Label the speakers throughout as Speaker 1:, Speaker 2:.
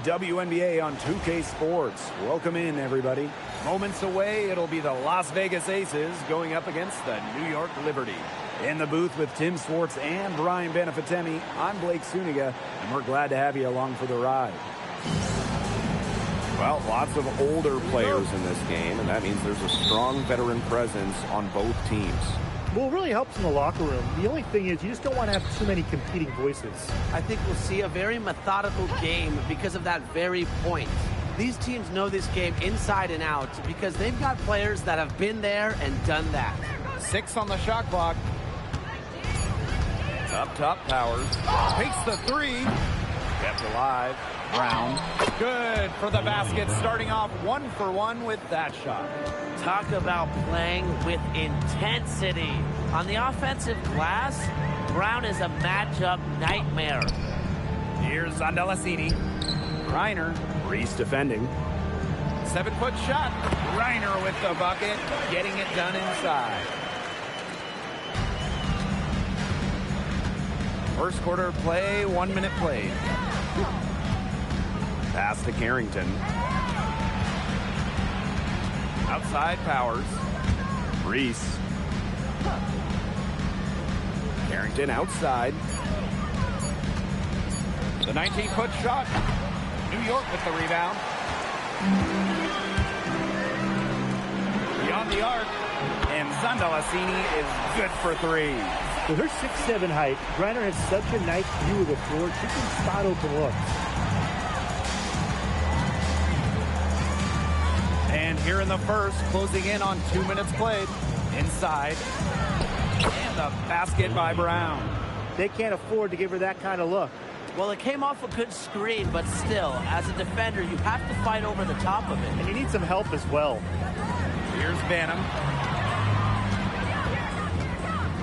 Speaker 1: WNBA on 2K Sports. Welcome in, everybody. Moments away, it'll be the Las Vegas Aces going up against the New York Liberty. In the booth with Tim Swartz and Brian Benefitemi, I'm Blake Suniga, and we're glad to have you along for the ride. Well, lots of older players in this game, and that means there's a strong veteran presence on both teams.
Speaker 2: Well, it really helps in the locker room. The only thing is you just don't want to have too many competing voices.
Speaker 3: I think we'll see a very methodical game because of that very point. These teams know this game inside and out because they've got players that have been there and done that.
Speaker 1: 6 on the shot clock. Up top, Powers. Takes the 3. Kept alive. Brown. Good for the basket. Starting off 1 for 1 with that shot.
Speaker 3: Talk about playing with intensity. On the offensive glass, Brown is a matchup nightmare.
Speaker 1: Here's Zondalasini. Reiner. Reese defending. 7-foot shot. Reiner with the bucket. Getting it done inside. First quarter play, 1 minute played. Pass to Carrington. Outside Powers. Reese. Carrington outside. The 19-foot shot. New York with the rebound. Beyond the arc. And Zondalasini is good for 3.
Speaker 2: With her 6'7" height, Griner has such a nice view of the floor. She can spot open looks.
Speaker 1: And here in the first, closing in on 2 minutes played. Inside. And the basket by Brown.
Speaker 2: They can't afford to give her that kind of look.
Speaker 3: Well, it came off a good screen, but still, as a defender, you have to fight over the top of it.
Speaker 2: And you need some help as well.
Speaker 1: Here's Banham.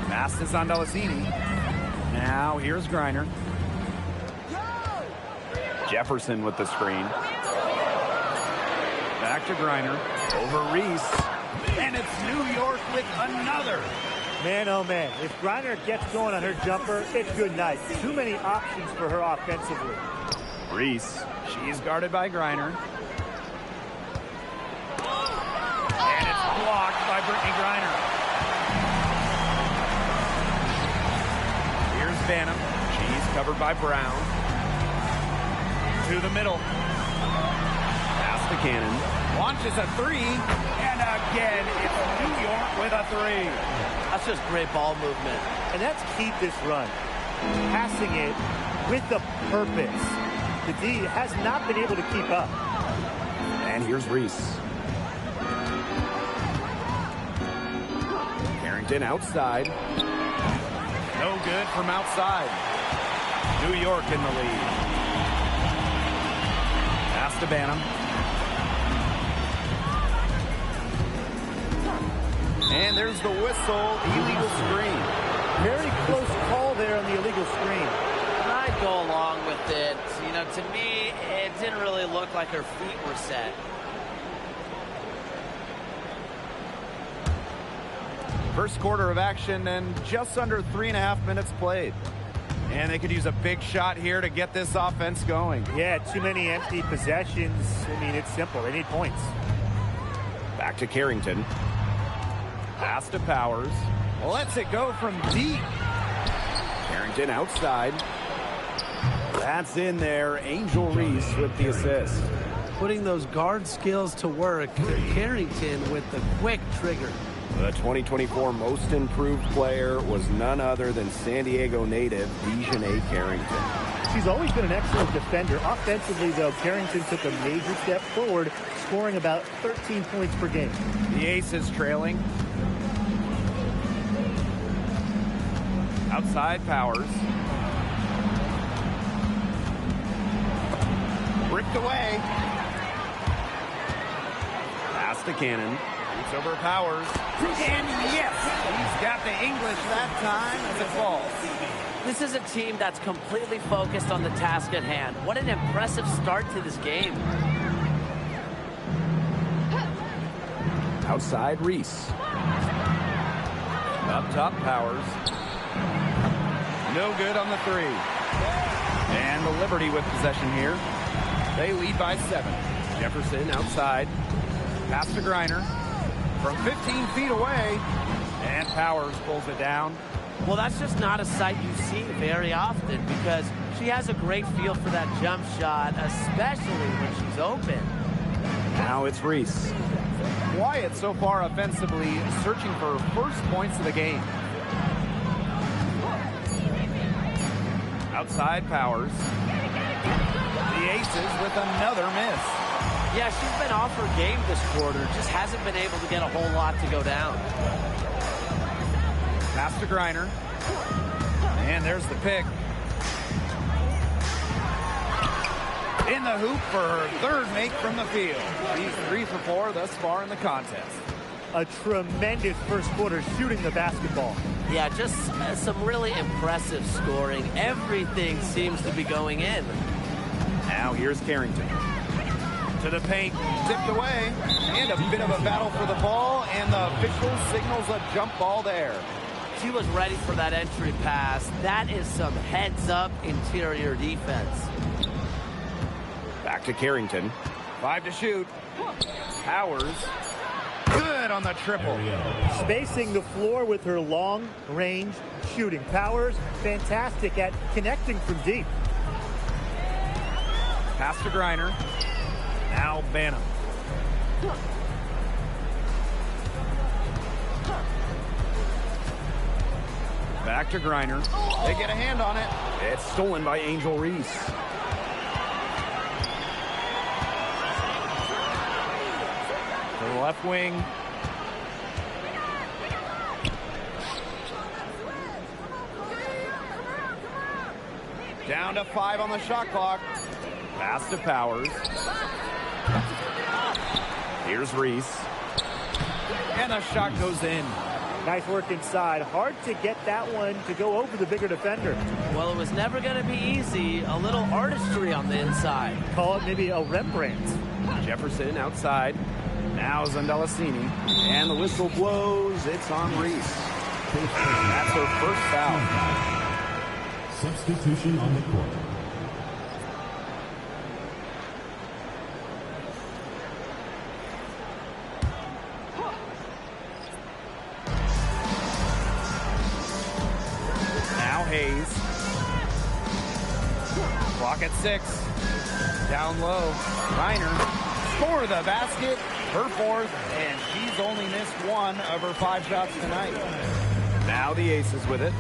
Speaker 1: Pass to Zondalasini. Now here's Griner. Jefferson with the screen. Back to Griner. Over Reese. And it's New York with another.
Speaker 2: Man, oh man, if Griner gets going on her jumper, it's good night. Too many options for her offensively.
Speaker 1: Reese. She's guarded by Griner. And it's blocked by Brittany Griner. Here's Banham. She's covered by Brown. To the middle. Pass to Cannon. Launches a 3. And again, it's New York with a 3.
Speaker 3: That's just great ball movement.
Speaker 2: And that's key this run. Passing it with a purpose. The D has not been able to keep up.
Speaker 1: And here's Reese. Carrington outside. No good from outside. New York in the lead. Pass to Banham. And there's the whistle. Illegal screen.
Speaker 2: Very close call there on the illegal screen.
Speaker 3: And I'd go along with it. You know, to me, it didn't really look like her feet were set.
Speaker 1: First quarter of action and just under 3.5 minutes played. And they could use a big shot here to get this offense going.
Speaker 2: Yeah, too many empty possessions. I mean, it's simple. They need points.
Speaker 1: Back to Carrington. Pass to Powers. Lets it go from deep. Carrington outside. That's in there. Angel Reese with the assist.
Speaker 3: Putting those guard skills to work. Carrington with the quick trigger.
Speaker 1: The 2024 Most Improved Player was none other than San Diego native Dejanay Carrington.
Speaker 2: She's always been an excellent defender. Offensively, though, Carrington took a major step forward, scoring about 13 points per game.
Speaker 1: The Aces trailing. Outside Powers. Ripped away. Pass to Cannon. Shoots over Powers. And yes, he's got the English that time as it falls.
Speaker 3: This is a team that's completely focused on the task at hand. What an impressive start to this game.
Speaker 1: Outside Reese. Up top Powers. No good on the 3. And the Liberty with possession here. They lead by 7. Jefferson outside. Pass to Griner. From 15 feet away. And Powers pulls it down.
Speaker 3: Well, that's just not a sight you see very often because she has a great feel for that jump shot, especially when she's open.
Speaker 1: Now it's Reese. Wyatt so far offensively searching for first points of the game. Outside Powers. The Aces with another miss.
Speaker 3: Yeah, she's been off her game this quarter. Just hasn't been able to get a whole lot to go down.
Speaker 1: Pass to Griner. And there's the pick. In the hoop for her third make from the field. She's 3 for 4 thus far in the contest.
Speaker 2: A tremendous first quarter shooting the basketball.
Speaker 3: Yeah, just some really impressive scoring. Everything seems to be going in.
Speaker 1: Now here's Carrington. To the paint, tipped away, and a bit of a battle for the ball, and the official signals a jump ball there.
Speaker 3: She was ready for that entry pass. That is some heads-up interior defense.
Speaker 1: Back to Carrington. 5 to shoot. Powers. Good on the triple.
Speaker 2: Spacing the floor with her long-range shooting. Powers, fantastic at connecting from deep.
Speaker 1: Pass to Griner. Now Banham. Back to Griner. They get a hand on it. It's stolen by Angel Reese. To the left wing. Down to 5 on the shot clock. Pass to Powers. Here's Reese. And the shot goes in.
Speaker 2: Nice work inside. Hard to get that one to go over the bigger defender.
Speaker 3: Well, it was never going to be easy. A little artistry on the inside.
Speaker 2: Call it maybe a Rembrandt.
Speaker 1: Jefferson outside. Now Zandalasini. And the whistle blows. It's on Reese. That's her first foul.
Speaker 4: Substitution on the court.
Speaker 1: Hayes. Clock at 6. Down low. Reiner for the basket. Her 4th, and she's only missed 1 of her 5 shots tonight. Now the Aces with it.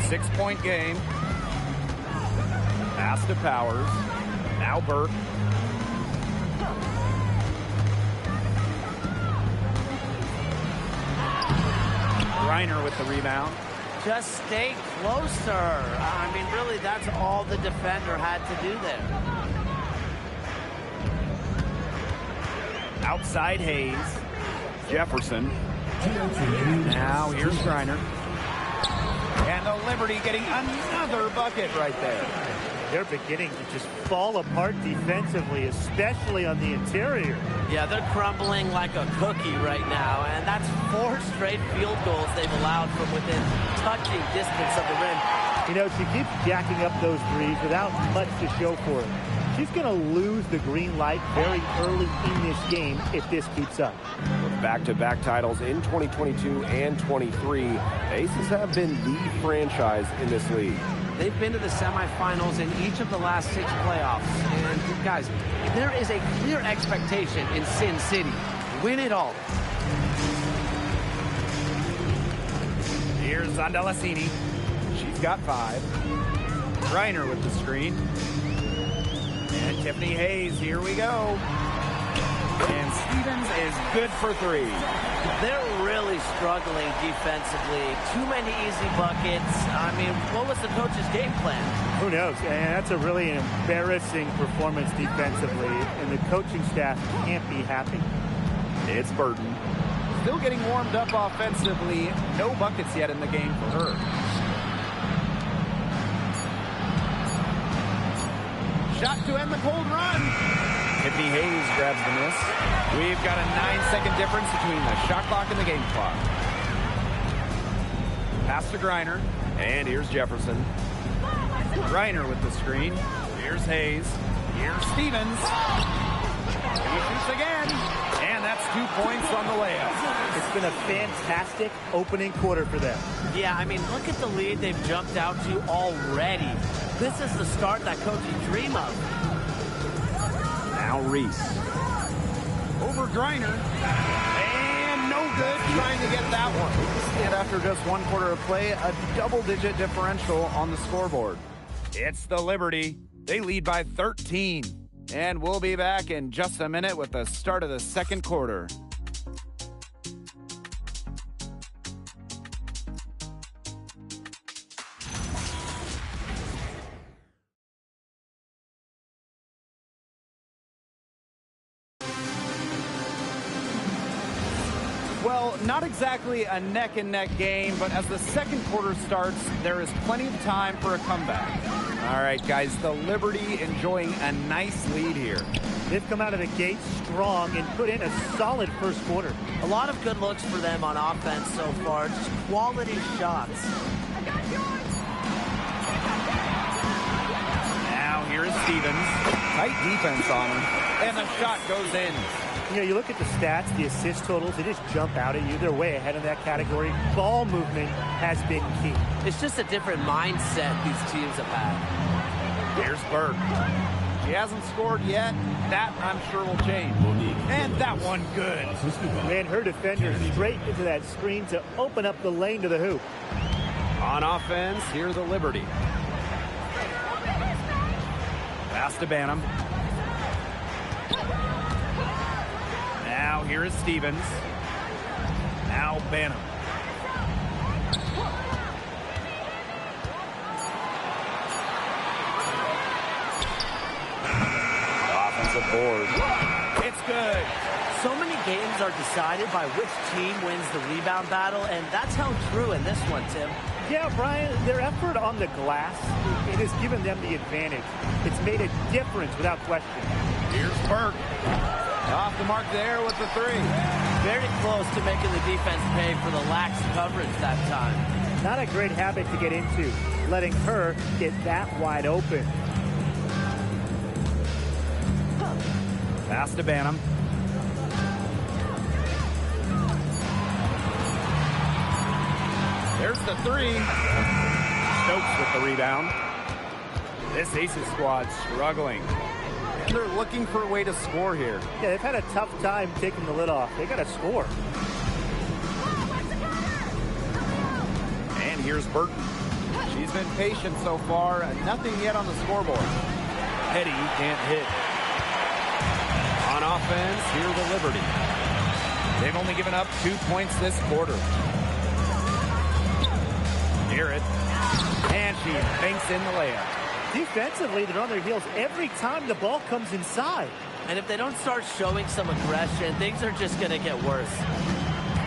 Speaker 1: 6-point game. Pass to Powers. Now Burke. Reiner with the rebound.
Speaker 3: Just stay close to her. I mean, really, that's all the defender had to do there.
Speaker 1: Outside Hayes. Jefferson. Now here's Griner. And the Liberty getting another bucket right there.
Speaker 2: They're beginning to just fall apart defensively, especially on the interior.
Speaker 3: Yeah, they're crumbling like a cookie right now, and that's 4 straight field goals they've allowed from within touching distance of the rim.
Speaker 2: You know, she keeps jacking up those threes without much to show for it. She's going to lose the green light very early in this game if this keeps up.
Speaker 5: With back-to-back titles in 2022 and 23, Aces have been the franchise in this league.
Speaker 3: They've been to the semifinals in each of the last 6 playoffs. And, guys, there is a clear expectation in Sin City. Win it all.
Speaker 1: Here's Zandalasini. She's got 5. Reiner with the screen. And Tiffany Hayes, here we go. And Stevens is good for 3.
Speaker 3: They're really struggling defensively. Too many easy buckets. I mean, what was the coach's game plan?
Speaker 2: Who knows? And that's a really embarrassing performance defensively, and the coaching staff can't be happy.
Speaker 1: It's Burton. Still getting warmed up offensively. No buckets yet in the game for her. Shot to end the cold run. Tiffany Hayes grabs the miss. We've got a 9-second difference between the shot clock and the game clock. Pass to Griner. And here's Jefferson. Griner with the screen. Here's Hayes. Here's Stevens. He shoots again. And that's 2 points on the layup.
Speaker 2: It's been a fantastic opening quarter for them.
Speaker 3: Yeah, I mean, look at the lead they've jumped out to already. This is the start that coaches dream of.
Speaker 1: Now Reese. Over Griner. And no good trying to get that one. And after just 1 quarter of play, a double-digit differential on the scoreboard. It's the Liberty. They lead by 13. And we'll be back in just a minute with the start of the second quarter. Well, not exactly a neck-and-neck game, but as the second quarter starts, there is plenty of time for a comeback. All right, guys, the Liberty enjoying a nice lead here.
Speaker 2: They've come out of the gate strong and put in a solid first quarter.
Speaker 3: A lot of good looks for them on offense so far. Just quality shots.
Speaker 1: Now here's Stevens. Tight defense on him. And the shot goes in.
Speaker 2: You know, you look at the stats, the assist totals, they just jump out at you. They're way ahead in that category. Ball movement has been key.
Speaker 3: It's just a different mindset these teams have had.
Speaker 1: Here's Burke. He hasn't scored yet. That, I'm sure, will change. And that one good.
Speaker 2: Ran her defender straight into that screen to open up the lane to the hoop.
Speaker 1: On offense, here's the Liberty. Pass to Banham. Now here is Stevens. Now Banham. Offensive board. It's good.
Speaker 3: So many games are decided by which team wins the rebound battle, and that's held true in this one, Tim.
Speaker 2: Yeah, Brian, their effort on the glass, it has given them the advantage. It's made a difference without question.
Speaker 1: Here's Burke. Off the mark there with the three.
Speaker 3: Very close to making the defense pay for the lax coverage that time.
Speaker 2: Not a great habit to get into, letting her get that wide open.
Speaker 1: Pass to Banham. There's the three. Stokes with the rebound. This Aces squad struggling. And they're looking for a way to score here.
Speaker 2: Yeah, they've had a tough time taking the lid off. They got to score.
Speaker 1: And here's Burton. She's been patient so far. Nothing yet on the scoreboard. Petty can't hit. On offense, here's the Liberty. They've only given up 2 points this quarter. Garrett. And she banks in the layup.
Speaker 2: Defensively, they're on their heels every time the ball comes inside.
Speaker 3: And if they don't start showing some aggression, things are just going to get worse.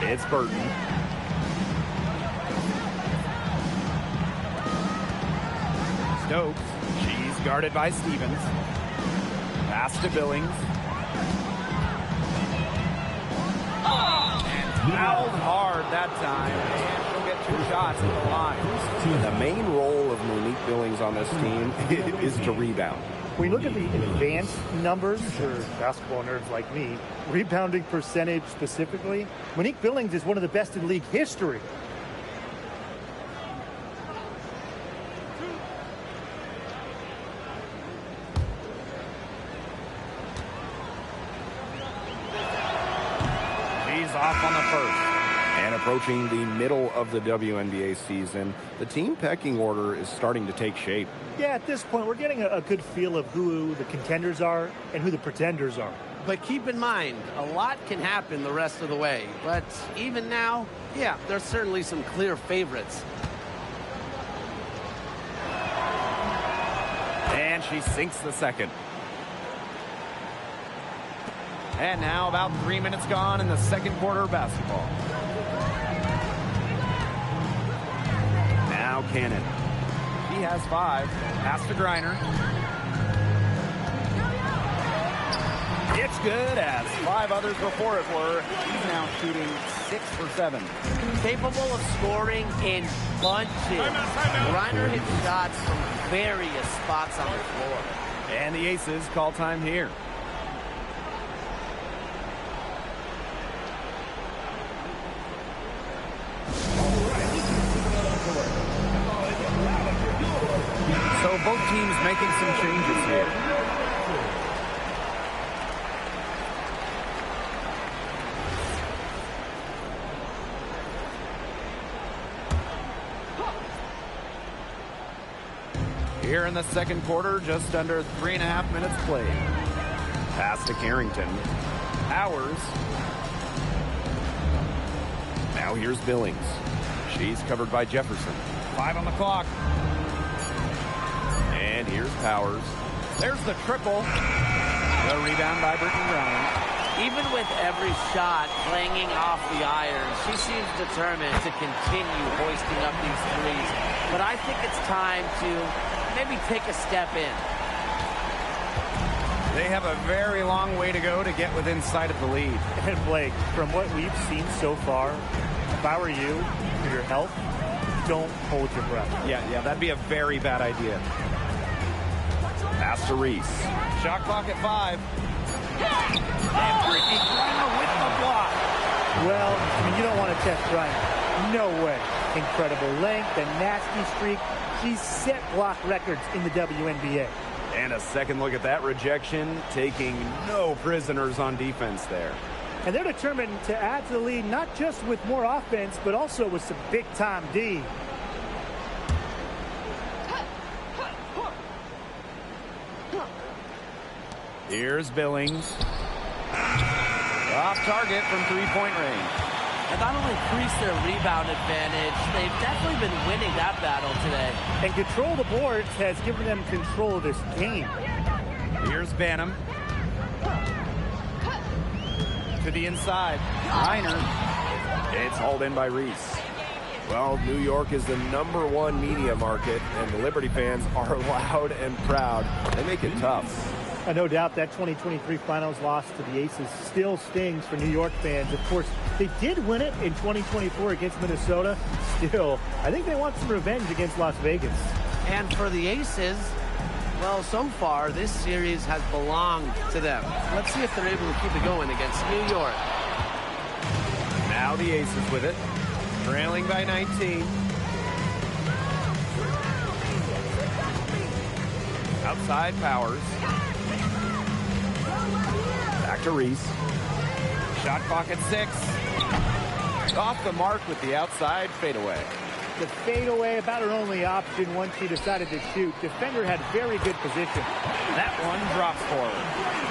Speaker 1: It's Burton. Stokes. She's guarded by Stevens. Pass to Billings. And fouled hard that time. And she'll get 2 shots at the line.
Speaker 5: The main role of Monique Billings on this team is to rebound.
Speaker 2: When you look at the advanced numbers for basketball nerds like me, rebounding percentage specifically, Monique Billings is one of the best in league history.
Speaker 1: She's off on the first.
Speaker 5: And approaching the middle of the WNBA season, the team pecking order is starting to take shape.
Speaker 2: Yeah, at this point, we're getting a good feel of who the contenders are and who the pretenders are.
Speaker 3: But keep in mind, a lot can happen the rest of the way. But even now, yeah, there's certainly some clear favorites.
Speaker 1: And she sinks the second. And now about 3 minutes gone in the second quarter of basketball. Now Cannon. He has 5. Pass to Griner. It's good, as 5 others before it were. He's now shooting 6 for 7.
Speaker 3: Capable of scoring in bunches. Griner hits shots from various spots on the floor.
Speaker 1: And the Aces call time here. So both teams making some changes here. Here in the second quarter, just under 3.5 minutes played. Pass to Carrington. Powers. Now here's Billings. She's covered by Jefferson. 5 on the clock. And here's Powers. There's the triple. The rebound by Brittany Brown.
Speaker 3: Even with every shot clanging off the iron, she seems determined to continue hoisting up these threes. But I think it's time to maybe take a step in.
Speaker 1: They have a very long way to go to get within sight of the lead.
Speaker 2: And Blake, from what we've seen so far, if I were you, for your health, don't hold your breath.
Speaker 1: Yeah, that'd be a very bad idea. Pass to Reese. Shot clock at 5. And Brittany Griner with the block.
Speaker 2: Well, I mean, you don't want to test Griner. No way. Incredible length, a nasty streak. She's set block records in the WNBA.
Speaker 1: And a second look at that rejection, taking no prisoners on defense there.
Speaker 2: And they're determined to add to the lead, not just with more offense, but also with some big-time D.
Speaker 1: Here's Billings. Off target from three-point range.
Speaker 3: And not only increased their rebound advantage, they've definitely been winning that battle today.
Speaker 2: And control of the boards has given them control of this game.
Speaker 1: Here's Banham. To the inside. Reiner. It's hauled in by Reese.
Speaker 5: Well, New York is the #1 media market, and the Liberty fans are loud and proud. They make it tough.
Speaker 2: No doubt that 2023 finals loss to the Aces still stings for New York fans. Of course, they did win it in 2024 against Minnesota. Still, I think they want some revenge against Las Vegas.
Speaker 3: And for the Aces, well, so far, this series has belonged to them. Let's see if they're able to keep it going against New York.
Speaker 1: Now the Aces with it. Trailing by 19. Outside Powers. Back to Reese. Shot clock at 6. Off the mark with the outside fadeaway.
Speaker 2: The fadeaway, about her only option once she decided to shoot. Defender had very good position.
Speaker 1: That one drops forward.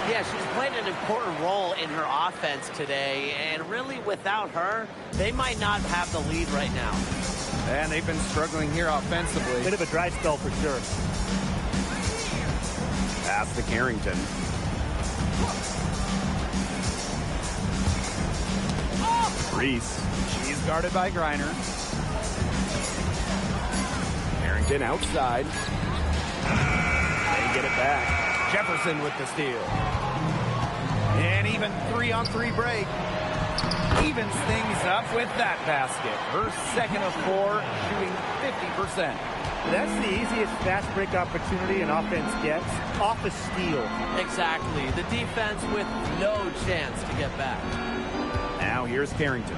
Speaker 3: Yeah, she's played an important role in her offense today, and really without her, they might not have the lead right now.
Speaker 1: And they've been struggling here offensively.
Speaker 2: Bit of a dry spell for sure.
Speaker 1: Pass to Carrington. Reese. She's guarded by Griner. Carrington outside. They get it back. Jefferson with the steal. And even 3-on-3 break. Evens things up with that basket. Her second of 4, shooting 50%.
Speaker 2: That's the easiest fast break opportunity an offense gets, off a steal.
Speaker 3: Exactly. The defense with no chance to get back.
Speaker 1: Now here's Carrington.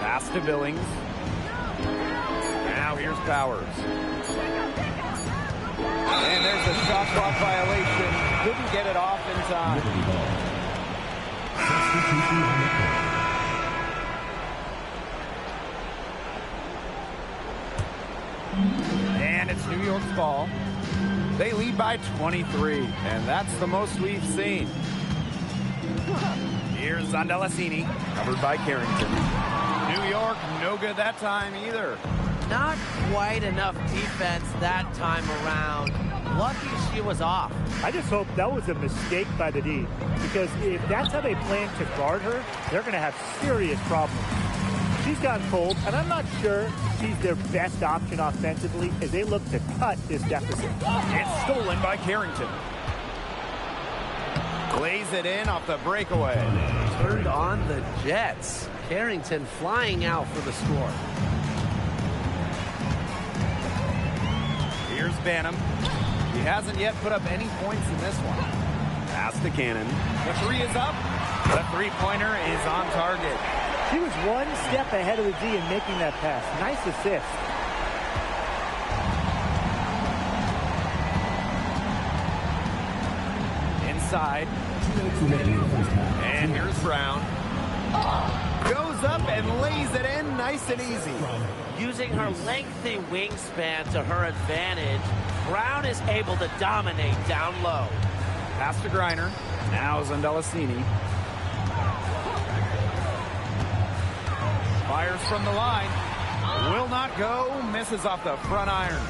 Speaker 1: Pass to Billings. Now here's Powers. And there's a shot clock violation. Couldn't get it off in time. And it's New York's ball. They lead by 23, and that's the most we've seen. Here's Zondalasini, covered by Carrington. New York, no good that time either.
Speaker 3: Not quite enough defense that time around. Lucky she was off.
Speaker 2: I just hope that was a mistake by the D, because if that's how they plan to guard her, they're going to have serious problems. She's gone cold, and I'm not sure she's their best option offensively as they look to cut this deficit.
Speaker 1: It's stolen by Carrington. Lays it in off the breakaway.
Speaker 3: Turned on the Jets. Carrington flying out for the score.
Speaker 1: Banham. He hasn't yet put up any points in this one. Pass to Cannon. The three is up. The three-pointer is on target.
Speaker 2: She was one step ahead of the D in making that pass. Nice assist.
Speaker 1: Inside. And here's Brown. Goes up and lays it in nice and easy.
Speaker 3: Using her lengthy wingspan to her advantage, Brown is able to dominate down low.
Speaker 1: Pass to Griner. Now Zundalicini. Fires from the line. Will not go. Misses off the front iron.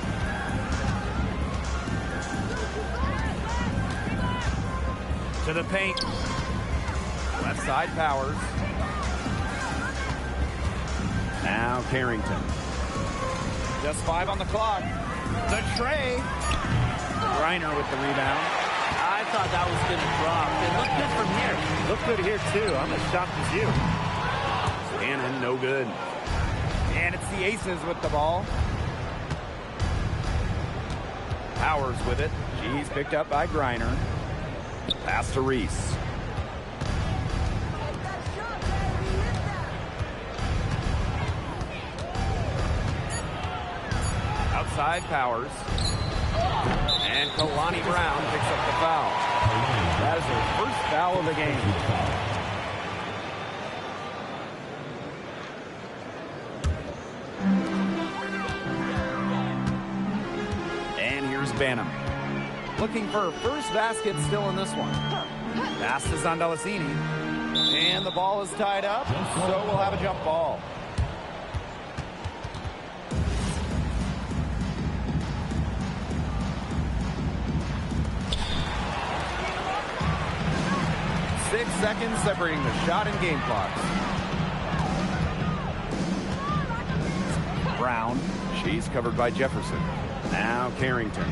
Speaker 1: To the paint. Left side Powers. Now Carrington. Just 5 on the clock. The tray. Griner with the rebound.
Speaker 3: I thought that was going to drop. It looked good from here.
Speaker 2: Looked good here, too. I'm as shocked as you.
Speaker 1: Cannon, no good. And it's the Aces with the ball. Powers with it. She's picked up by Griner. Pass to Reese. Outside Powers. And Kalani Brown picks up the foul. That is her first foul of the game. And here's Banham. Looking for her first basket still in this one. Pass to Zundalicini. And the ball is tied up, so we'll have a jump ball. Seconds separating the shot and game clocks. Brown. She's covered by Jefferson. Now Carrington.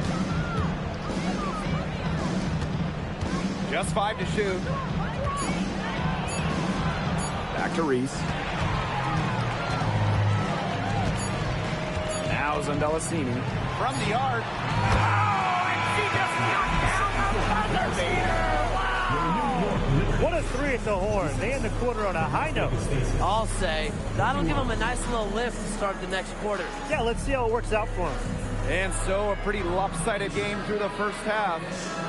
Speaker 1: Just 5 to shoot. Back to Reese. Now Zundalicini. From the arc. Oh, and she just knocked down the buzzer beater.
Speaker 2: What a three at the horn. They end the quarter on a high note.
Speaker 3: I'll say, that'll give them a nice little lift to start the next quarter.
Speaker 2: Yeah, let's see how it works out for them.
Speaker 1: And so a pretty lopsided game through the first half.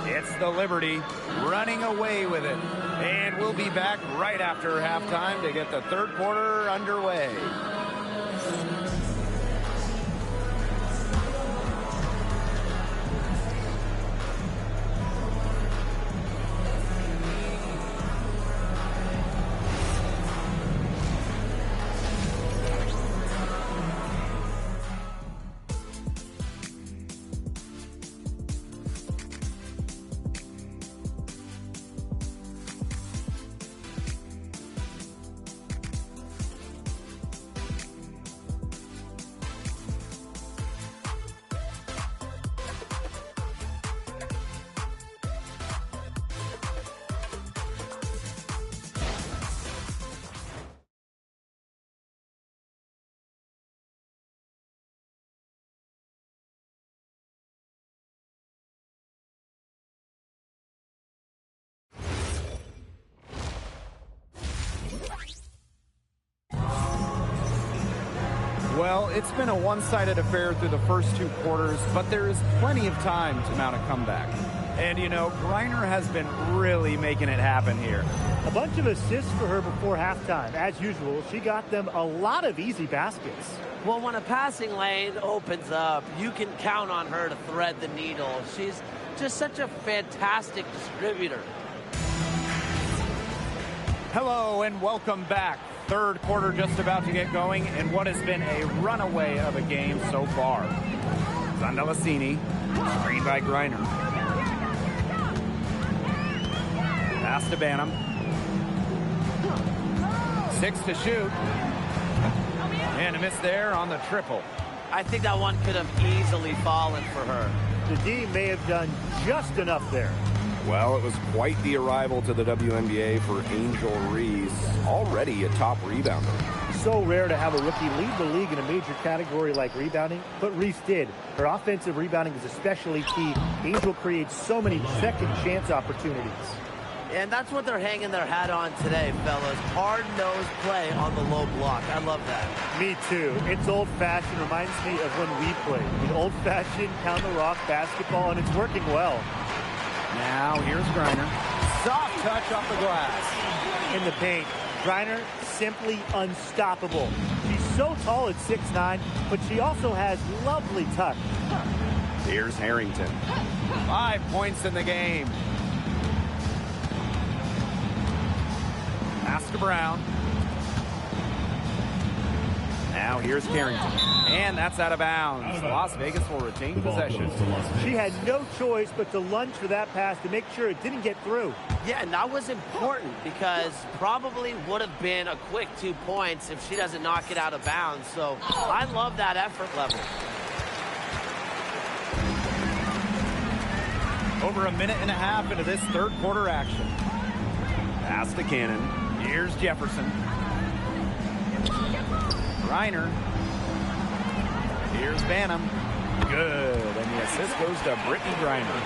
Speaker 1: It's the Liberty running away with it. And we'll be back right after halftime to get the third quarter underway. Well, it's been a one-sided affair through the first 2 quarters, but there is plenty of time to mount a comeback. And, you know, Griner has been really making it happen here.
Speaker 2: A bunch of assists for her before halftime. As usual, she got them a lot of easy baskets.
Speaker 3: Well, when a passing lane opens up, you can count on her to thread the needle. She's just such a fantastic distributor.
Speaker 1: Hello and welcome back. Third quarter just about to get going in what has been a runaway of a game so far. Zundalicini, screened by Griner. Pass to Banham. 6 to shoot. And a miss there on the triple.
Speaker 3: I think that one could have easily fallen for her.
Speaker 2: The D may have done just enough there.
Speaker 5: Well, it was quite the arrival to the WNBA for Angel Reese, already a top rebounder.
Speaker 2: So rare to have a rookie lead the league in a major category like rebounding, but Reese did. Her offensive rebounding is especially key. Angel creates so many second chance opportunities.
Speaker 3: And that's what they're hanging their hat on today, fellas. Hard-nosed play on the low block. I love that.
Speaker 2: Me too. It's old-fashioned. Reminds me of when we played. The old-fashioned pound-the-rock basketball, and it's working well.
Speaker 1: Now here's Griner. Soft touch off the glass.
Speaker 2: In the paint, Griner simply unstoppable. She's so tall at 6'9", but she also has lovely touch.
Speaker 1: Here's Harrington. 5 points in the game. Pass to Brown. Now here's Carrington. And that's out of bounds. Las Vegas will retain possession.
Speaker 2: She had no choice but to lunge for that pass to make sure it didn't get through.
Speaker 3: Yeah, and that was important because probably would have been a quick 2 points if she doesn't knock it out of bounds. So I love that effort level.
Speaker 1: Over a minute and a half into this third quarter action. Pass to Cannon. Here's Jefferson. Reiner. Here's Banham. Good. And the assist goes to Brittany Griner.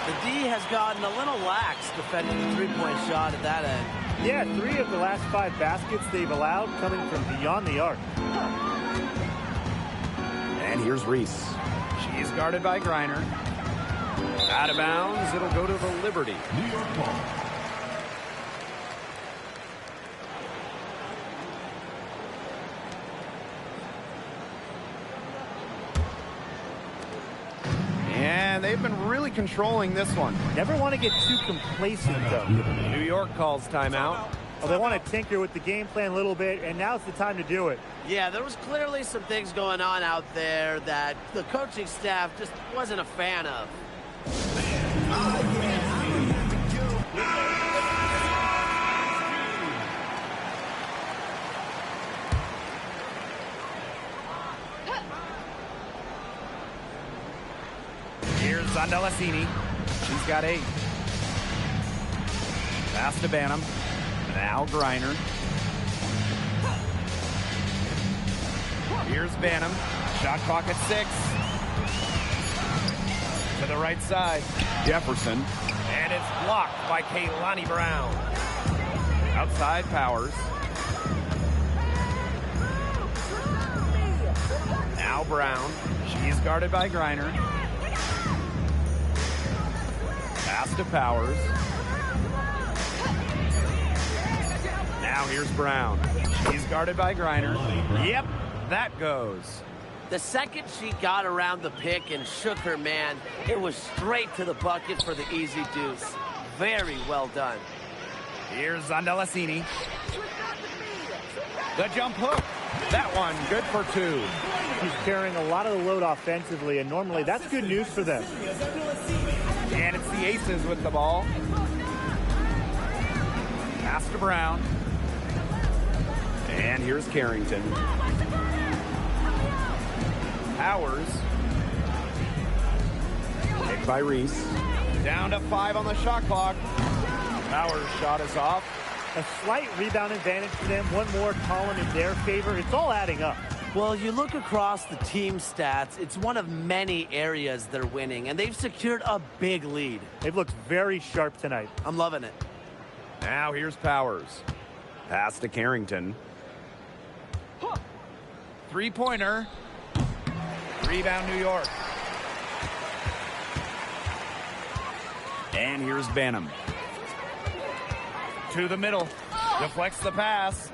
Speaker 3: The D has gotten a little lax defending the three-point shot at that end.
Speaker 2: Yeah, 3 of the last 5 baskets they've allowed coming from beyond the arc.
Speaker 1: And here's Reese. She's guarded by Griner. Out of bounds. It'll go to the Liberty.
Speaker 4: New York ball.
Speaker 1: And they've been really controlling this one.
Speaker 2: Never want to get too complacent, though.
Speaker 1: New York calls timeout.
Speaker 2: Well, they want to tinker with the game plan a little bit, and now's the time to do it.
Speaker 3: Yeah, there was clearly some things going on out there that the coaching staff just wasn't a fan of.
Speaker 1: Here's Zandalasini. She's got 8. Pass to Banham. Now Griner. Here's Banham. Shot clock at 6. To the right side. Jefferson. And it's blocked by Kaylani Brown. Outside Powers. Now Brown. She's guarded by Griner. Pass to Powers. Now here's Brown. She's guarded by Griner. Yep, that goes.
Speaker 3: The second she got around the pick and shook her man, it was straight to the bucket for the easy deuce. Very well done.
Speaker 1: Here's Zandalasini. The jump hook. That one good for 2.
Speaker 2: She's carrying a lot of the load offensively, and normally that's good news for them.
Speaker 1: And it's the Aces with the ball. Pass to Brown. And here's Carrington. Powers. Picked by Reese. Down to 5 on the shot clock. Powers' shot is off.
Speaker 2: A slight rebound advantage for them. One more column in their favor. It's all adding up.
Speaker 3: Well, you look across the team stats, it's one of many areas they're winning, and they've secured a big lead.
Speaker 2: They've looked very sharp tonight.
Speaker 3: I'm loving it.
Speaker 1: Now here's Powers. Pass to Carrington. 3-pointer. Rebound New York. And here's Banham. To the middle. Deflects the pass.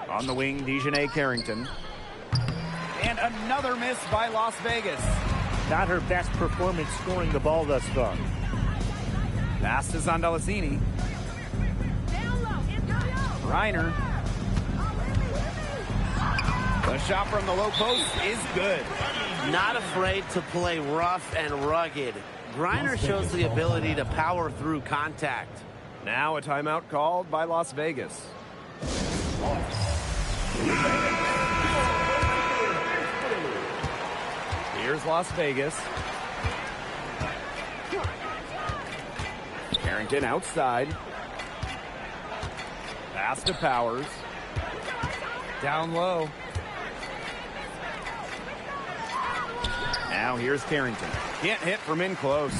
Speaker 1: On the wing, Dejanay Carrington. And another miss by Las Vegas.
Speaker 2: Not her best performance scoring the ball thus far.
Speaker 1: Pass to Zandalasini. Reiner. The shot from the low post is good.
Speaker 3: Not afraid to play rough and rugged. Griner shows the ability to power through contact.
Speaker 5: Now a timeout called by Las Vegas.
Speaker 1: Here's Las Vegas. Carrington outside. Pass to Powers. Down low. Now here's Carrington. Can't hit from in close.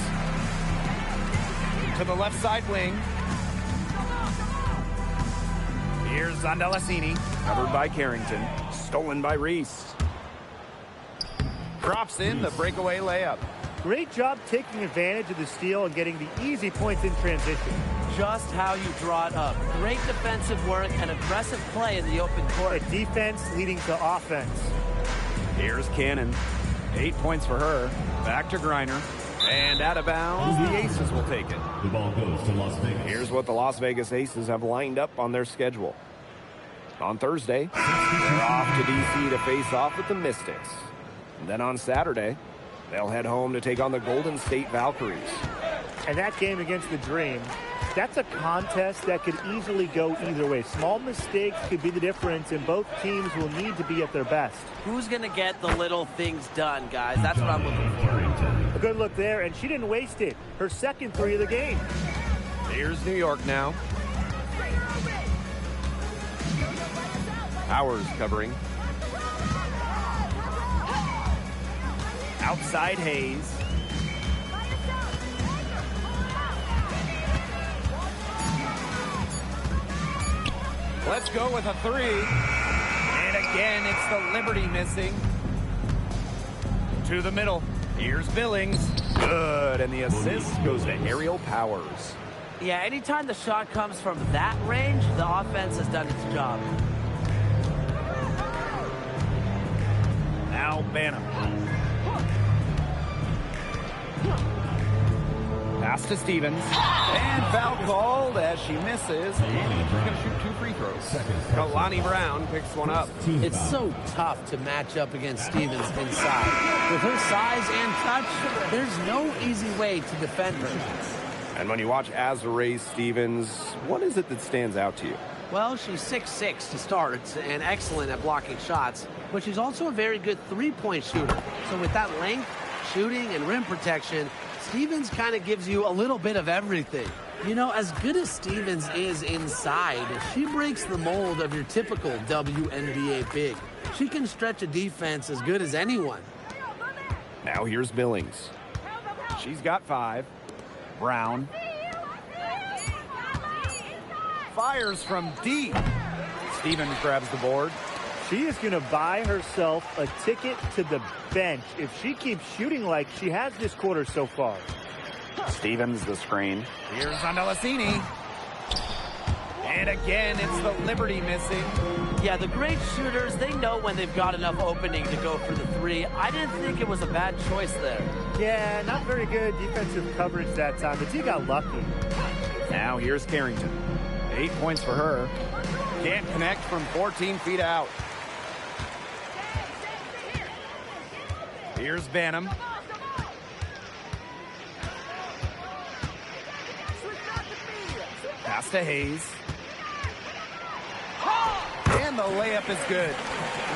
Speaker 1: To the left side wing. Here's Zondalassini. Covered by Carrington. Stolen by Reese. Drops in the breakaway layup.
Speaker 2: Great job taking advantage of the steal and getting the easy points in transition.
Speaker 3: Just how you draw it up. Great defensive work and aggressive play in the open court.
Speaker 2: A defense leading to offense.
Speaker 1: Here's Cannon. 8 points for her. Back to Griner. And out of bounds, the Aces will take it.
Speaker 4: The ball goes to Las Vegas.
Speaker 5: Here's what the Las Vegas Aces have lined up on their schedule. On Thursday, they're off to D.C. to face off with the Mystics. And then on Saturday, they'll head home to take on the Golden State Valkyries.
Speaker 2: And that game against the Dream, that's a contest that could easily go either way. Small mistakes could be the difference, and both teams will need to be at their best.
Speaker 3: Who's going to get the little things done, guys? That's what I'm looking for.
Speaker 2: A good look there, and she didn't waste it. Her second three of the game.
Speaker 1: Here's New York now. Powers covering. Outside Hayes. Let's go with a three. And again, it's the Liberty missing. To the middle. Here's Billings. Good. And the assist goes to Aerial Powers.
Speaker 3: Yeah, anytime the shot comes from that range, the offense has done its job.
Speaker 1: Now Banham. Pass to Stevens. And foul called as she misses. And she's going to shoot 2 free throws. Kalani Brown picks one up.
Speaker 3: It's so tough to match up against Stevens inside. With her size and touch, there's no easy way to defend her.
Speaker 5: And when you watch Azurá Stevens, what is it that stands out to you?
Speaker 3: Well, she's 6'6" to start and excellent at blocking shots, but she's also a very good three-point shooter. So with that length, shooting, and rim protection, Stevens kind of gives you a little bit of everything. You know, as good as Stevens is inside, she breaks the mold of your typical WNBA big. She can stretch a defense as good as anyone.
Speaker 5: Now here's Billings.
Speaker 1: She's got 5. Brown. Fires from deep. Stevens grabs the board.
Speaker 2: She is going to buy herself a ticket to the bench if she keeps shooting like she has this quarter so far.
Speaker 1: Stevens the screen. Here's Zondalassini. And again, it's the Liberty missing.
Speaker 3: Yeah, the great shooters, they know when they've got enough opening to go for the three. I didn't think it was a bad choice there.
Speaker 2: Yeah, not very good defensive coverage that time. The team got lucky.
Speaker 1: Now here's Carrington. 8 points for her. Can't connect from 14 feet out. Here's Banham. Pass to Hayes. And the layup is good.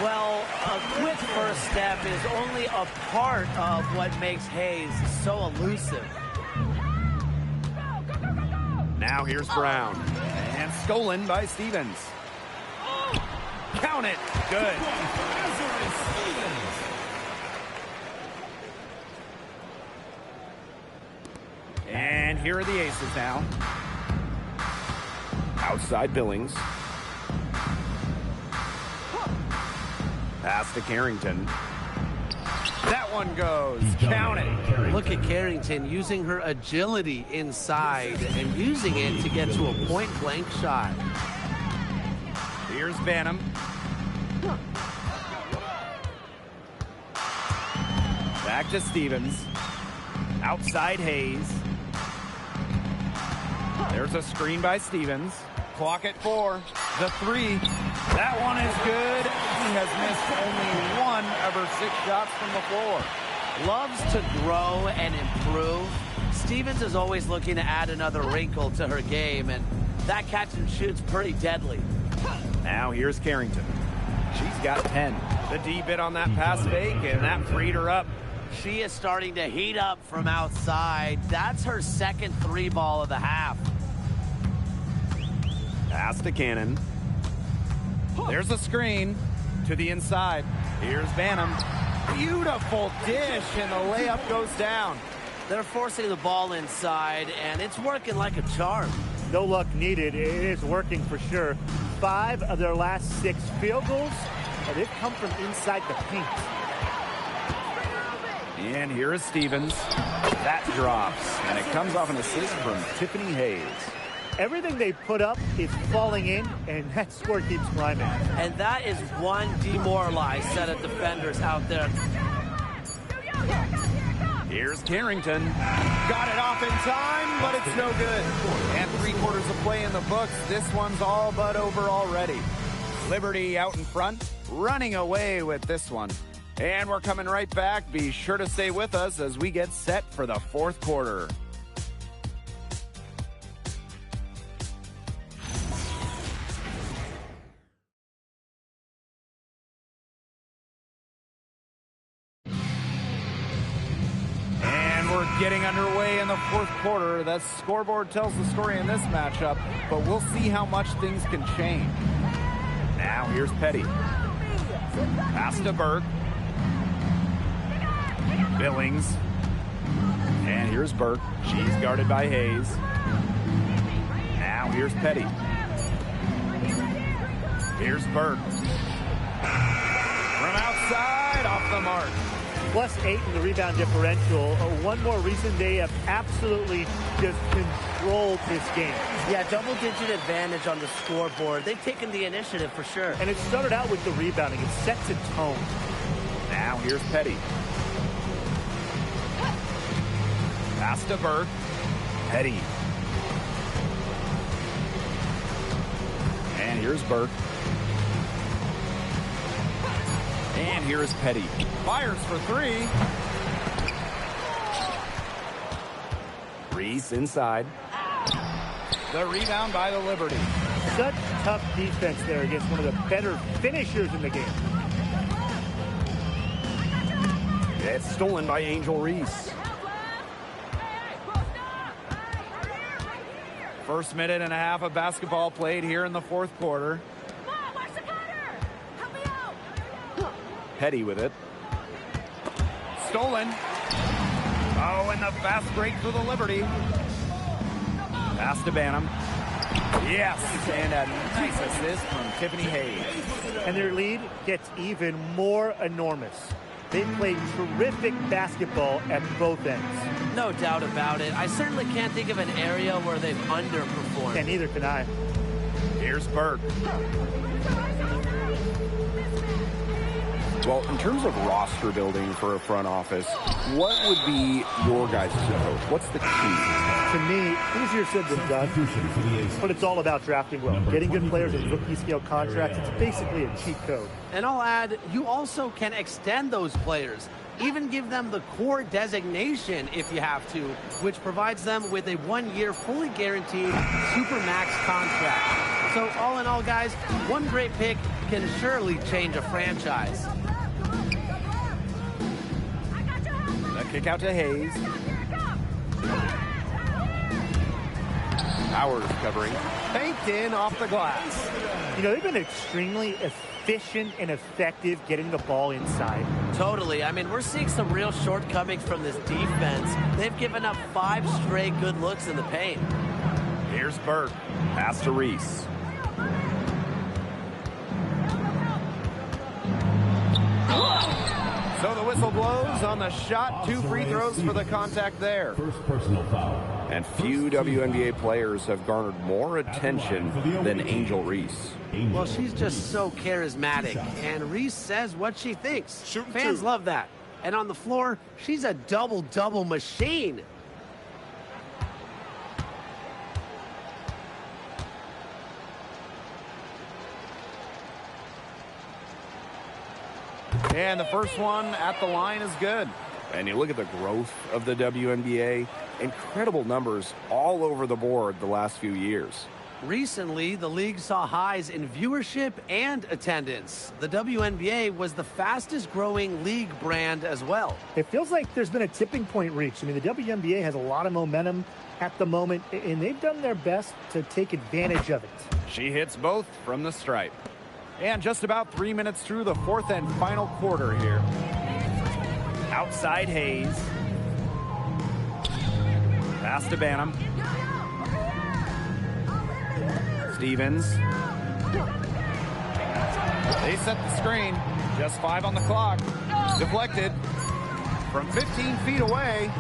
Speaker 3: Well, a quick first step is only a part of what makes Hayes so elusive.
Speaker 1: Now here's Brown. And stolen by Stevens. Count it. Good. And here are the Aces now.
Speaker 5: Outside Billings.
Speaker 1: Pass to Carrington. That one goes. Count it.
Speaker 3: Look at Carrington using her agility inside and using it to get to a point-blank shot.
Speaker 1: Here's Banham. Back to Stevens. Outside Hayes. There's a screen by Stevens. Clock at 4. The three. That one is good. He has missed only 1 of her 6 shots from the floor.
Speaker 3: Loves to grow and improve. Stevens is always looking to add another wrinkle to her game, and that catch and shoot's pretty deadly.
Speaker 1: Now here's Carrington. She's got 10. The D bit on that pass fake, and that freed her up.
Speaker 3: She is starting to heat up from outside. That's her second three ball of the half.
Speaker 1: Pass to Cannon. There's a screen to the inside. Here's Banham. Beautiful dish, and the layup goes down.
Speaker 3: They're forcing the ball inside, and it's working like a charm.
Speaker 2: No luck needed. It is working for sure. 5 of their last 6 field goals, they've come from inside the paint.
Speaker 1: And here is Stevens. That drops, and it comes off an assist from Tiffany Hayes.
Speaker 2: Everything they put up is falling in, and that score keeps climbing.
Speaker 3: And that is one demoralized set of defenders out there.
Speaker 1: Here's Carrington. Got it off in time, but it's no good. And 3/4 of play in the books. This one's all but over already. Liberty out in front, running away with this one. And we're coming right back. Be sure to stay with us as we get set for the 4th quarter. Getting underway in the 4th quarter. The scoreboard tells the story in this matchup, but we'll see how much things can change. Now here's Petty. Pass to Burke. Billings. And here's Burke. She's guarded by Hayes. Now here's Petty. Here's Burke. From outside, off the mark.
Speaker 2: +8 in the rebound differential. One more reason they have absolutely just controlled this game.
Speaker 3: Yeah, double-digit advantage on the scoreboard. They've taken the initiative for sure.
Speaker 2: And it started out with the rebounding. It sets a tone.
Speaker 1: Now here's Petty. Pass to Burke. Petty. And here's Burke. And here is Petty. Fires for 3. Reese inside. The rebound by the Liberty.
Speaker 2: Such tough defense there against one of the better finishers in the game.
Speaker 1: It's stolen by Angel Reese. First minute and a half of basketball played here in the 4th quarter. Petty with it. Stolen. Oh, and the fast break for the Liberty. Pass to Banham. Yes, and a nice assist from Tiffany Hayes.
Speaker 2: And their lead gets even more enormous. They played terrific basketball at both ends.
Speaker 3: No doubt about it. I certainly can't think of an area where they've underperformed.
Speaker 2: And neither can I.
Speaker 1: Here's Burke. Well, in terms of roster building for a front office, what would be your guys' approach? What's the key?
Speaker 2: To me, easier said than done, but it's all about drafting well. Getting good players with rookie-scale contracts, it's basically a cheat code.
Speaker 3: And I'll add, you also can extend those players. Even give them the core designation if you have to, which provides them with a 1-year fully guaranteed Supermax contract. So all in all, guys, one great pick can surely change a franchise.
Speaker 1: Kick out to Hayes. Powers covering. Banked in off the glass.
Speaker 2: You know, they've been extremely efficient and effective getting the ball inside.
Speaker 3: Totally. I mean, we're seeing some real shortcomings from this defense. They've given up 5 straight good looks in the paint.
Speaker 1: Here's Burke. Pass to Reese. So the whistle blows on the shot. 2 free throws for the contact there.
Speaker 4: First personal foul.
Speaker 5: And few WNBA players have garnered more attention than Angel Reese.
Speaker 3: Well, she's just so charismatic, and Reese says what she thinks. Fans love that. And on the floor, she's a double-double machine.
Speaker 1: And the first one at the line is good.
Speaker 5: And you look at the growth of the WNBA, incredible numbers all over the board the last few years.
Speaker 3: Recently, the league saw highs in viewership and attendance. The WNBA was the fastest growing league brand as well.
Speaker 2: It feels like there's been a tipping point reached. I mean, the WNBA has a lot of momentum at the moment, and they've done their best to take advantage of it.
Speaker 1: She hits both from the stripe. And just about 3 minutes through the fourth and final quarter here. Outside Hayes. Pass to Banham. Stevens. They set the screen. Just 5 on the clock. Deflected. From 15 feet away.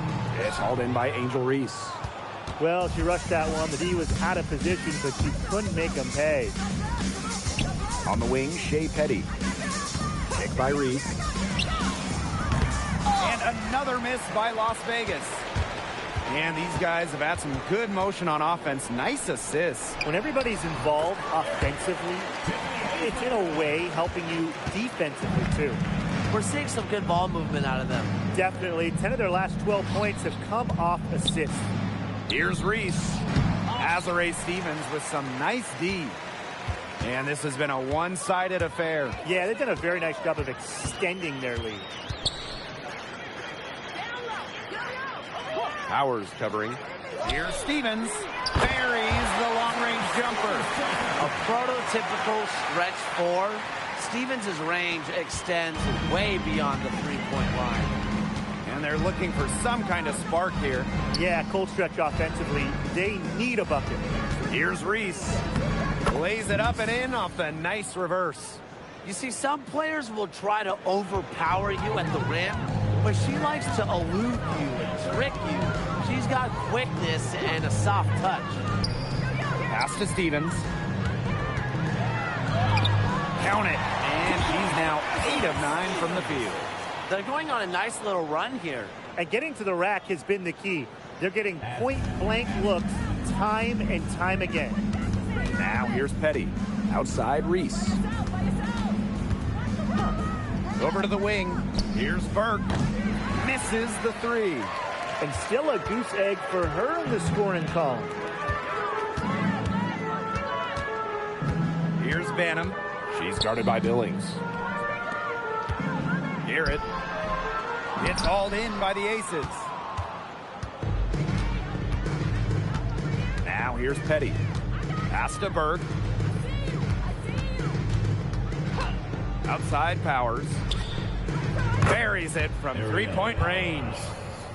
Speaker 1: It's hauled in by Angel Reese.
Speaker 2: Well, she rushed that one. The D was out of position, but she couldn't make them pay.
Speaker 1: On the wing, Shea Petty. Kick by Reese. And another miss by Las Vegas. And these guys have had some good motion on offense. Nice assists.
Speaker 2: When everybody's involved offensively, it's in a way helping you defensively, too.
Speaker 3: We're seeing some good ball movement out of them.
Speaker 2: Definitely. 10 of their last 12 points have come off assists.
Speaker 1: Here's Reese. Azare Stevens with some nice D. And this has been a one-sided affair.
Speaker 2: Yeah, they've done a very nice job of extending their lead.
Speaker 1: Powers covering. Here's Stevens. Buries the long-range jumper.
Speaker 3: A prototypical stretch 4. Stevens' range extends way beyond the three-point line.
Speaker 1: And they're looking for some kind of spark here.
Speaker 2: Yeah, cold stretch offensively. They need a bucket.
Speaker 1: Here's Reese. Lays it up and in off the nice reverse.
Speaker 3: You see, some players will try to overpower you at the rim, but she likes to elude you and trick you. She's got quickness and a soft touch.
Speaker 1: Pass to Stevens. Count it. And she's now 8 of 9 from the field.
Speaker 3: They're going on a nice little run here.
Speaker 2: And getting to the rack has been the key. They're getting point-blank looks time and time again.
Speaker 1: Now here's Petty. Outside Reese. Over to the wing. Here's Burke. Misses the 3.
Speaker 2: And still a goose egg for her in the scoring column.
Speaker 1: Here's Banham. She's guarded by Billings. Garrett. It's hauled in by the Aces. Now here's Petty. Pass to Burke. Outside Powers. Buries it from three-point range.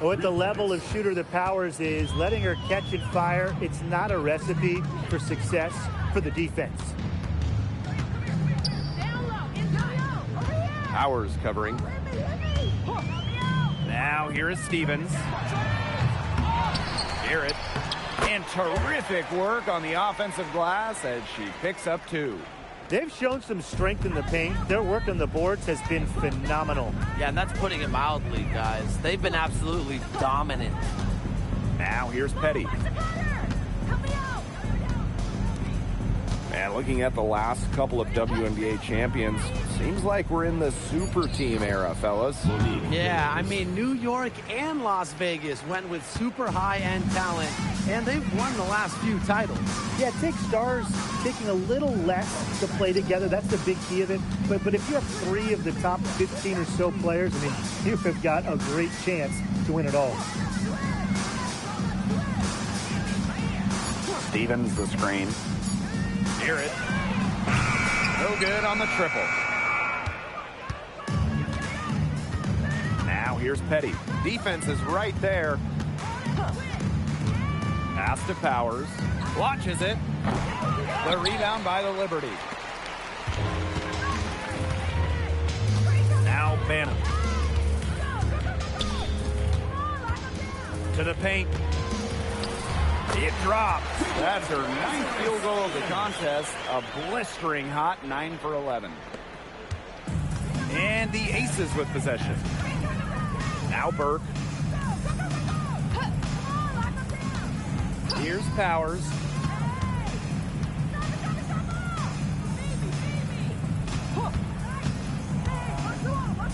Speaker 2: With the level of shooter that Powers is, letting her catch and fire, it's not a recipe for success for the defense.
Speaker 1: Powers covering. Now here is Stevens. Garrett. And terrific work on the offensive glass as she picks up 2.
Speaker 2: They've shown some strength in the paint. Their work on the boards has been phenomenal.
Speaker 3: Yeah, and that's putting it mildly, guys. They've been absolutely dominant.
Speaker 1: Now here's Petty. And looking at the last couple of WNBA champions, seems like we're in the super team era, fellas.
Speaker 3: Yeah, I mean, New York and Las Vegas went with super high-end talent, and they've won the last few titles.
Speaker 2: Yeah, it takes stars taking a little less to play together. That's the big key of it. But if you have 3 of the top 15 or so players, I mean, you have got a great chance to win it all.
Speaker 1: Stevens the screen. Garrett. No good on the triple. Now here's Petty. Defense is right there. Pass to Powers. Launches it. The rebound by the Liberty. Now Banham. To the paint. It drops. That's her 9th field goal of the contest. A blistering hot 9 for 11. And the Aces with possession. Now Burke. Here's Powers.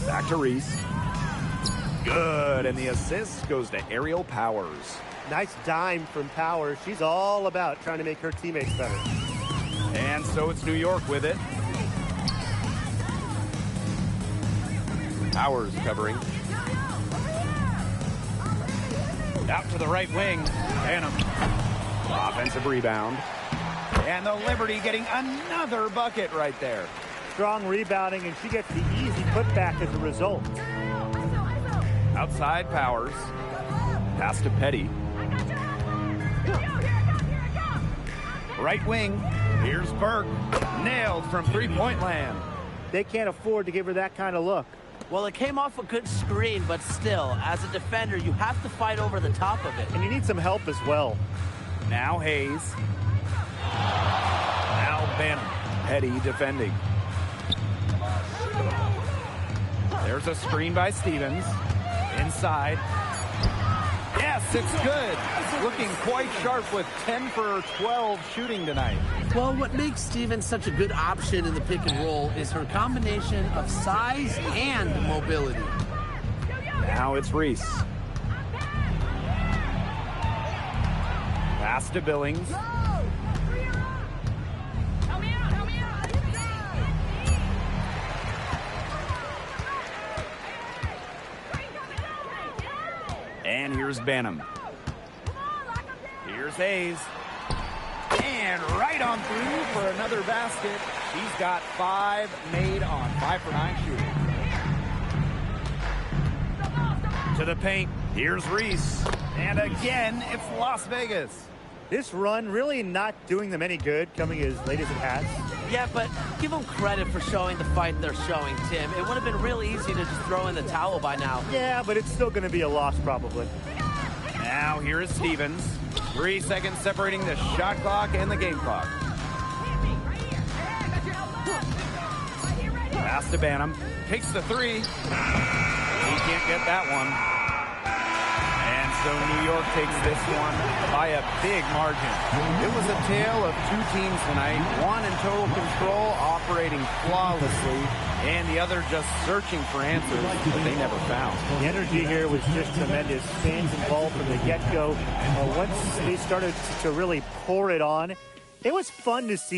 Speaker 1: Back to Reese. Good, and the assist goes to Aerial Powers.
Speaker 2: Nice dime from Powers. She's all about trying to make her teammates better.
Speaker 1: And so it's New York with it.
Speaker 5: Powers covering.
Speaker 1: Out to the right wing. Banham. Offensive rebound. And the Liberty getting another bucket right there.
Speaker 2: Strong rebounding, and she gets the easy putback as a result.
Speaker 1: Outside Powers. Pass to Petty. Right wing. Here's Burke. Nailed from three-point land.
Speaker 2: They can't afford to give her that kind of look.
Speaker 3: Well, it came off a good screen, but still, as a defender, you have to fight over the top of it.
Speaker 2: And you need some help as well.
Speaker 1: Now Hayes. Now Banham. Petty defending. There's a screen by Stevens. Inside. Yes, it's good. Looking quite sharp with 10 for 12 shooting tonight.
Speaker 3: Well, what makes Stevens such a good option in the pick and roll is her combination of size and mobility.
Speaker 1: Now it's Reese. Pass to Billings. And here's Banham. Here's Hayes. And right on through for another basket. She's got 5 made on 5 for 9 shooting. To the paint. Here's Reese. And again, it's Las Vegas.
Speaker 2: This run really not doing them any good, coming as late as it has.
Speaker 3: Yeah, but give them credit for showing the fight they're showing, Tim. It would have been real easy to just throw in the towel by now.
Speaker 2: Yeah, but it's still going to be a loss probably.
Speaker 1: Now here is Stevens. 3 seconds separating the shot clock and the game clock. Pass to Banham. Takes the 3. He can't get that one. And so New York takes this one by a big margin. It was a tale of 2 teams tonight. One in total control, operating flawlessly, and the other just searching for answers that they never found.
Speaker 2: The energy here was just tremendous. Fans involved from the get-go. Once they started to really pour it on, it was fun to see.